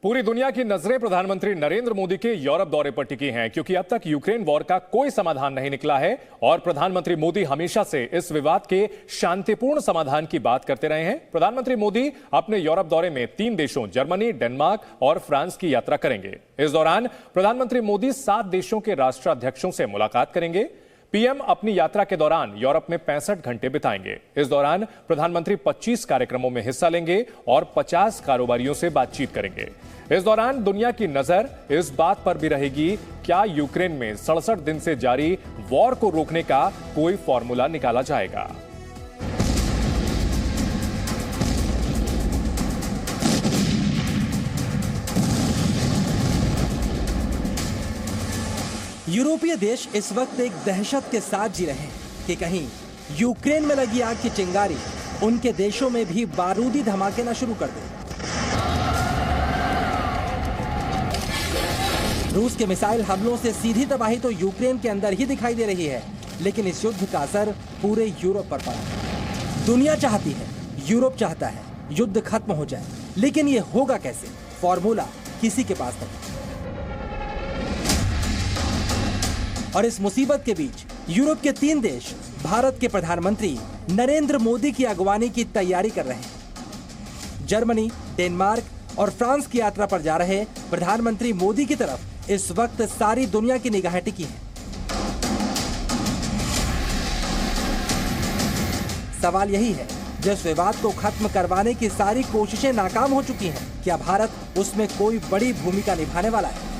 पूरी दुनिया की नजरें प्रधानमंत्री नरेंद्र मोदी के यूरोप दौरे पर टिकी हैं, क्योंकि अब तक यूक्रेन वॉर का कोई समाधान नहीं निकला है और प्रधानमंत्री मोदी हमेशा से इस विवाद के शांतिपूर्ण समाधान की बात करते रहे हैं। प्रधानमंत्री मोदी अपने यूरोप दौरे में 3 देशों जर्मनी, डेनमार्क और फ्रांस की यात्रा करेंगे। इस दौरान प्रधानमंत्री मोदी 7 देशों के राष्ट्राध्यक्षों से मुलाकात करेंगे। पीएम अपनी यात्रा के दौरान यूरोप में 65 घंटे बिताएंगे। इस दौरान प्रधानमंत्री 25 कार्यक्रमों में हिस्सा लेंगे और 50 कारोबारियों से बातचीत करेंगे। इस दौरान दुनिया की नजर इस बात पर भी रहेगी, क्या यूक्रेन में 67 दिन से जारी वॉर को रोकने का कोई फॉर्मूला निकाला जाएगा। यूरोपीय देश इस वक्त एक दहशत के साथ जी रहे हैं कि कहीं यूक्रेन में लगी आग की चिंगारी उनके देशों में भी बारूदी धमाके न शुरू कर दे। रूस के मिसाइल हमलों से सीधी तबाही तो यूक्रेन के अंदर ही दिखाई दे रही है, लेकिन इस युद्ध का असर पूरे यूरोप पर पड़ा। दुनिया चाहती है, यूरोप चाहता है युद्ध खत्म हो जाए, लेकिन ये होगा कैसे? फॉर्मूला किसी के पास नहीं। और इस मुसीबत के बीच यूरोप के 3 देश भारत के प्रधानमंत्री नरेंद्र मोदी की अगवानी की तैयारी कर रहे हैं। जर्मनी, डेनमार्क और फ्रांस की यात्रा पर जा रहे प्रधानमंत्री मोदी की तरफ इस वक्त सारी दुनिया की निगाहें टिकी हैं। सवाल यही है, जिस विवाद को खत्म करवाने की सारी कोशिशें नाकाम हो चुकी हैं, क्या भारत उसमें कोई बड़ी भूमिका निभाने वाला है?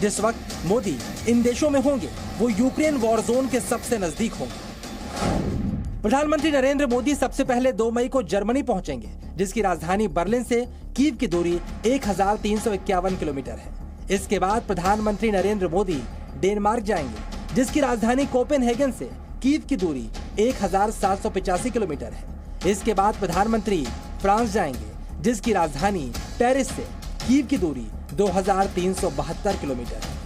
जिस वक्त मोदी इन देशों में होंगे, वो यूक्रेन वॉर जोन के सबसे नजदीक होंगे। प्रधानमंत्री नरेंद्र मोदी सबसे पहले 2 मई को जर्मनी पहुंचेंगे, जिसकी राजधानी बर्लिन से कीव की दूरी 1351 किलोमीटर है। इसके बाद प्रधानमंत्री नरेंद्र मोदी डेनमार्क जाएंगे, जिसकी राजधानी कोपेनहेगन से कीव की दूरी 1785 किलोमीटर है। इसके बाद प्रधानमंत्री फ्रांस जाएंगे, जिसकी राजधानी पेरिस से कीव की दूरी 2372 किलोमीटर है।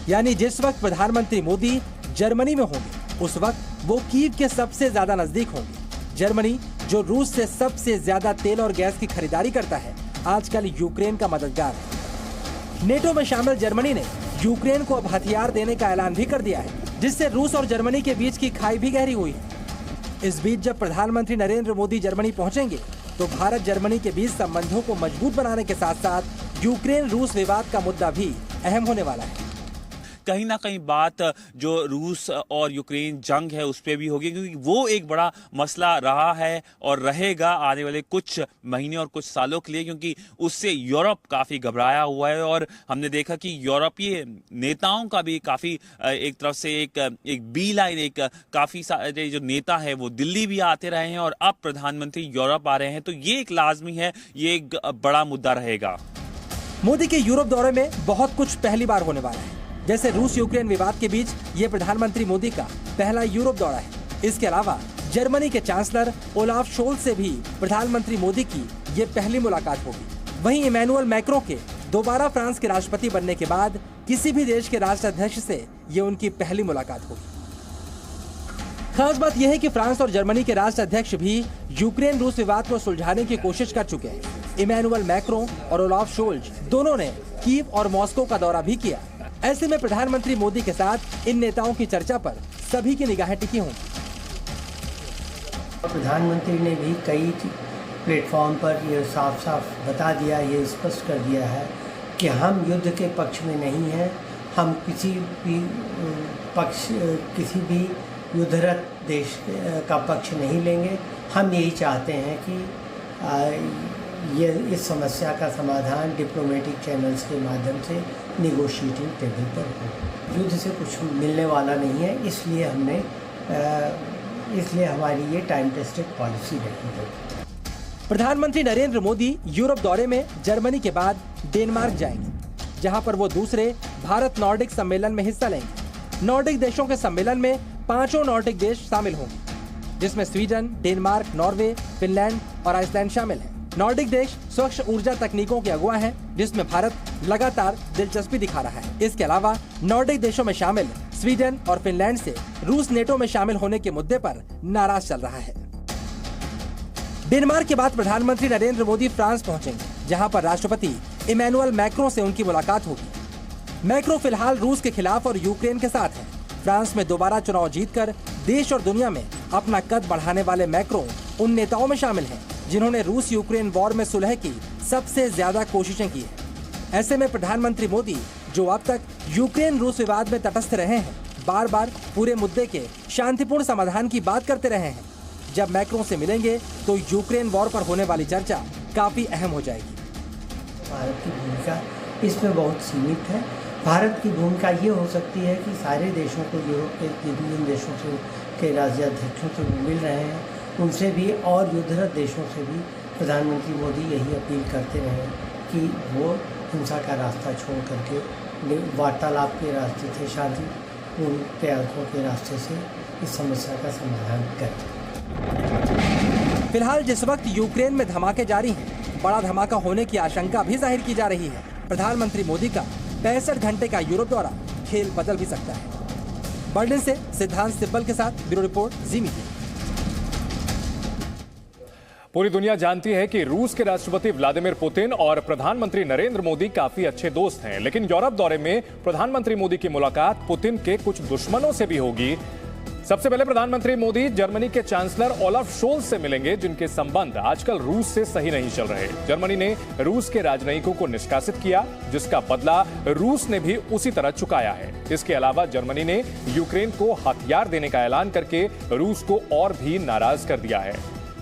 यानी जिस वक्त प्रधानमंत्री मोदी जर्मनी में होंगे, उस वक्त वो कीव के सबसे ज्यादा नजदीक होंगे। जर्मनी, जो रूस से सबसे ज्यादा तेल और गैस की खरीदारी करता है, आजकल यूक्रेन का मददगार है। नेटो में शामिल जर्मनी ने यूक्रेन को अब हथियार देने का ऐलान भी कर दिया है, जिससे रूस और जर्मनी के बीच की खाई भी गहरी हुई है। इस बीच जब प्रधानमंत्री नरेंद्र मोदी जर्मनी पहुंचेंगे, तो भारत जर्मनी के बीच संबंधों को मजबूत बनाने के साथ साथ यूक्रेन रूस विवाद का मुद्दा भी अहम होने वाला है। कहीं ना कहीं बात जो रूस और यूक्रेन जंग है उस पर भी होगी, क्योंकि वो एक बड़ा मसला रहा है और रहेगा आने वाले कुछ महीने और कुछ सालों के लिए, क्योंकि उससे यूरोप काफ़ी घबराया हुआ है। और हमने देखा कि यूरोपीय नेताओं का भी काफ़ी एक तरफ से एक बी लाइन, एक काफ़ी सारे जो नेता है वो दिल्ली भी आते रहे हैं और अब प्रधानमंत्री यूरोप आ रहे हैं, तो ये एक लाजमी है, ये एक बड़ा मुद्दा रहेगा। मोदी के यूरोप दौरे में बहुत कुछ पहली बार होने वाला है। जैसे रूस यूक्रेन विवाद के बीच ये प्रधानमंत्री मोदी का पहला यूरोप दौरा है। इसके अलावा जर्मनी के चांसलर ओलाफ शोल्ज से भी प्रधानमंत्री मोदी की ये पहली मुलाकात होगी। वहीं इमैनुअल मैक्रों के दोबारा फ्रांस के राष्ट्रपति बनने के बाद किसी भी देश के राष्ट्राध्यक्ष से ये उनकी पहली मुलाकात होगी। खास बात यह है कि फ्रांस और जर्मनी के राष्ट्राध्यक्ष भी यूक्रेन रूस विवाद को सुलझाने की कोशिश कर चुके हैं। इमैनुअल मैक्रों और ओलाफ शोल्ज दोनों ने कीव और मॉस्को का दौरा भी किया। ऐसे में प्रधानमंत्री मोदी के साथ इन नेताओं की चर्चा पर सभी की निगाहें टिकी होंगी। प्रधानमंत्री ने भी कई प्लेटफॉर्म पर ये साफ साफ बता दिया, ये स्पष्ट कर दिया है कि हम युद्ध के पक्ष में नहीं हैं। हम किसी भी युद्धरत देश का पक्ष नहीं लेंगे। हम यही चाहते हैं कि ये इस समस्या का समाधान डिप्लोमेटिक चैनल्स के माध्यम से नेगोशिएटिंग टेबल पर हो। युद्ध से कुछ मिलने वाला नहीं है, इसलिए हमारी ये टाइम टेस्टेड पॉलिसी रही है। प्रधानमंत्री नरेंद्र मोदी यूरोप दौरे में जर्मनी के बाद डेनमार्क जाएंगे, जहां पर वो दूसरे भारत नॉर्डिक सम्मेलन में हिस्सा लेंगे। नॉर्डिक देशों के सम्मेलन में 5 नॉर्डिक देश शामिल होंगे, जिसमें स्वीडन, डेनमार्क, नॉर्वे, फिनलैंड और आइसलैंड शामिल हैं। नॉर्डिक देश स्वच्छ ऊर्जा तकनीकों के अगुआ हैं, जिसमें भारत लगातार दिलचस्पी दिखा रहा है। इसके अलावा नॉर्डिक देशों में शामिल स्वीडन और फिनलैंड से रूस नेटो में शामिल होने के मुद्दे पर नाराज चल रहा है। डेनमार्क के बाद प्रधानमंत्री नरेंद्र मोदी फ्रांस पहुंचेंगे, जहां पर राष्ट्रपति इमैनुअल मैक्रों से उनकी मुलाकात होगी। मैक्रो फिलहाल रूस के खिलाफ और यूक्रेन के साथ है। फ्रांस में दोबारा चुनाव जीतकर देश और दुनिया में अपना कद बढ़ाने वाले मैक्रो उन नेताओं में शामिल हैं जिन्होंने रूस यूक्रेन वॉर में सुलह की सबसे ज्यादा कोशिशें की हैं। ऐसे में प्रधानमंत्री मोदी, जो अब तक यूक्रेन रूस विवाद में तटस्थ रहे हैं, बार बार पूरे मुद्दे के शांतिपूर्ण समाधान की बात करते रहे हैं। जब मैक्रों से मिलेंगे तो यूक्रेन वॉर पर होने वाली चर्चा काफी अहम हो जाएगी। भारत की भूमिका इसमें बहुत सीमित है। भारत की भूमिका ये हो सकती है कि सारे देशों को, यूरोप के जिन देशों से के राज्याध्यक्षों से मिल रहे हैं, उनसे भी और युद्धरत देशों से भी प्रधानमंत्री मोदी यही अपील करते रहे कि वो हिंसा का रास्ता छोड़ करके वार्तालाप के रास्ते से, शांतिपूर्ण प्रयासों के रास्ते से इस समस्या का समाधान करें। फिलहाल जिस वक्त यूक्रेन में धमाके जारी हैं, बड़ा धमाका होने की आशंका भी जाहिर की जा रही है। प्रधानमंत्री मोदी का 65 घंटे का यूरोप दौरा खेल बदल भी सकता है। बर्लिन से सिद्धांत सिब्बल के साथ ब्यूरो रिपोर्ट, जी मीडिया। पूरी दुनिया जानती है कि रूस के राष्ट्रपति व्लादिमीर पुतिन और प्रधानमंत्री नरेंद्र मोदी काफी अच्छे दोस्त हैं, लेकिन यूरोप दौरे में प्रधानमंत्री मोदी की मुलाकात पुतिन के कुछ दुश्मनों से भी होगी। सबसे पहले प्रधानमंत्री मोदी जर्मनी के चांसलर ओलाफ शोल्ज से मिलेंगे, जिनके संबंध आजकल रूस से सही नहीं चल रहे। जर्मनी ने रूस के राजनयिकों को निष्कासित किया, जिसका बदला रूस ने भी उसी तरह चुकाया है। इसके अलावा जर्मनी ने यूक्रेन को हथियार देने का ऐलान करके रूस को और भी नाराज कर दिया है।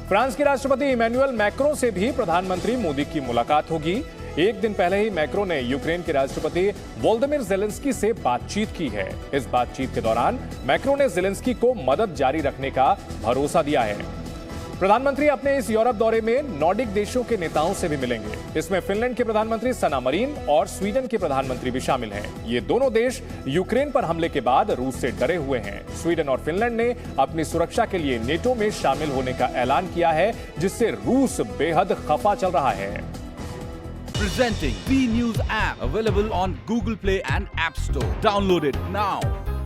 फ्रांस के राष्ट्रपति इमैनुअल मैक्रों से भी प्रधानमंत्री मोदी की मुलाकात होगी। एक दिन पहले ही मैक्रों ने यूक्रेन के राष्ट्रपति वोलोदिमीर ज़ेलेंस्की से बातचीत की है। इस बातचीत के दौरान मैक्रों ने ज़ेलेंस्की को मदद जारी रखने का भरोसा दिया है। प्रधानमंत्री अपने इस यूरोप दौरे में नॉर्डिक देशों के नेताओं से भी मिलेंगे। इसमें फिनलैंड के प्रधानमंत्री सना मरीन और स्वीडन के प्रधानमंत्री भी शामिल हैं। ये दोनों देश यूक्रेन पर हमले के बाद रूस से डरे हुए हैं। स्वीडन और फिनलैंड ने अपनी सुरक्षा के लिए नेटो में शामिल होने का ऐलान किया है, जिससे रूस बेहद खफा चल रहा है। Presenting B News app, available on Google Play and App Store. Download it now.